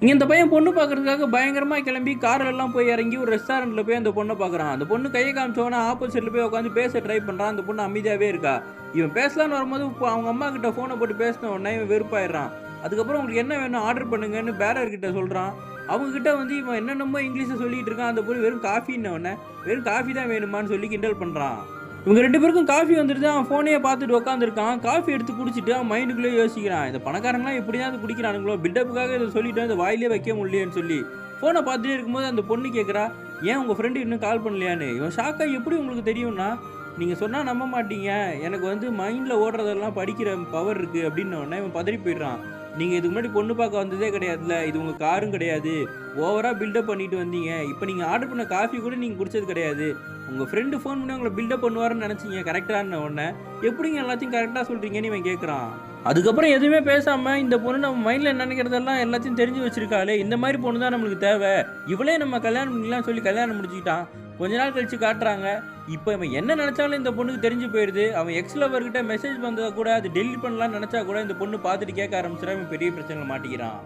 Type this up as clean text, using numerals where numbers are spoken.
இங்க இந்த பையன் பொண்ணு பார்க்கறதுக்காக பயங்கரமா கிளம்பி கார்லலாம் போய் இறங்கி ஒரு ரெஸ்டாரண்ட்ல போய் அந்த பொண்ண பார்க்குறான். அந்த பொண்ணு கைய காமிச்சோனே ஆப்போசிட்ல போய் உட்காந்து பேச ட்ரை பண்றான். அந்த பொண்ணு அமைதியாவே இருக்கா. இவன் பேசலான்னு வரும்போது அவங்க அம்மா கிட்ட ஃபோன போட்டு பேசின உடனே இவன் வெறுப்பாயிடுறான். அதுக்கப்புறம் உங்களுக்கு என்ன வேணும் ஆர்டர் பண்ணுங்கன்னு பேரர் கிட்ட சொல்றான். அவங்க கிட்ட வந்து இவன் என்னென்னமோ இங்கிலீஷ்ல சொல்லிட்டு இருக்கான். அந்த பொண்ணு வெறும் காஃபின்ன உடனே வெறும் காஃபி தான் வேணுமான்னு சொல்லி கிண்டல் பண்றான். இவங்க 2 பேருக்கும் காஃபி வந்துடுது. அவன் ஃபோனையே பார்த்துட்டு உட்காந்துருக்கான். காஃபி எடுத்து குடிச்சிட்டு அவன் மைண்டுக்குள்ளேயே யோசிக்கிறான். இந்த பணக்காரங்கலாம் எப்படியாவது குடிக்கிறானுங்களோ, பில்டப்புக்காக இத சொல்லிட்டோம், இத வாயிலே வைக்க முடியலையேன்னு சொல்லி. ஃபோன பார்த்துட்டே இருக்கும்போது அந்த பொண்ணு கேட்குறா, "ஏன் உங்க ஃப்ரெண்ட் இன்னும் கால் பண்ணலையான்னு?" இவன் ஷாக்காகி, "எப்படி உங்களுக்கு தெரியும்னா?" "நீங்க சொன்னா நம்ப மாட்டீங்க. எனக்கு வந்து மைண்ட்ல ஓடுறதெல்லாம் படிக்கிற பவர் இருக்கு." அப்படின்ன உடனே இவன் பதறி போயிடுறான். "நீங்க இதுக்கு முன்னாடி பொண்ணு பார்க்க வந்ததே கிடையாதுல்ல. இது உங்க காரும் கிடையாது. ஓவரா பில்டப் பண்ணிட்டு வந்தீங்க. இப்ப நீங்க ஆர்டர் பண்ண காஃபி கூட நீங்க குடிச்சது கிடையாது. உங்க ஃப்ரெண்ட் ஃபோன் பண்ணி உங்கள பில்டப் பண்ணுவாருன்னு நெனச்சீங்க. கரெக்ட்டான்ன உடனே, எப்படிங்க எல்லாத்தையும் கரெக்ட்டா சொல்றீங்கன்னு?" இவன் கேட்குறான். அதுக்கப்புறம் எதுவுமே பேசாம, இந்த பொண்ணு நம்ம மைண்ட்ல நெனைக்கிறதெல்லாம் எல்லாத்தையும் தெரிஞ்சு வச்சிருக்காளே, இந்த மாரி பொண்ணு தான் நம்மளுக்கு தேவை. இவளே நம்ம கல்யாணம் பண்ணிக்கலாம்னு சொல்லி கல்யாணம் முடிச்சுக்கிட்டான். கொஞ்ச நாள் கழிச்சு காட்டுறாங்க. இப்ப இவன் என்ன நெனச்சாலும் இந்த பொண்ணுக்கு தெரிஞ்சு போயிருது. அவன் எக்ஸ் லவர் கிட்ட மெசேஜ் வந்தா கூட அது டெலீட் பண்ணலாம்னு நெனச்சா கூட இந்த பொண்ணு பார்த்துட்டு கேட்க ஆரம்பிச்சுறா. இவன் பெரிய பிரச்சனையில மாட்டிக்கிறான்.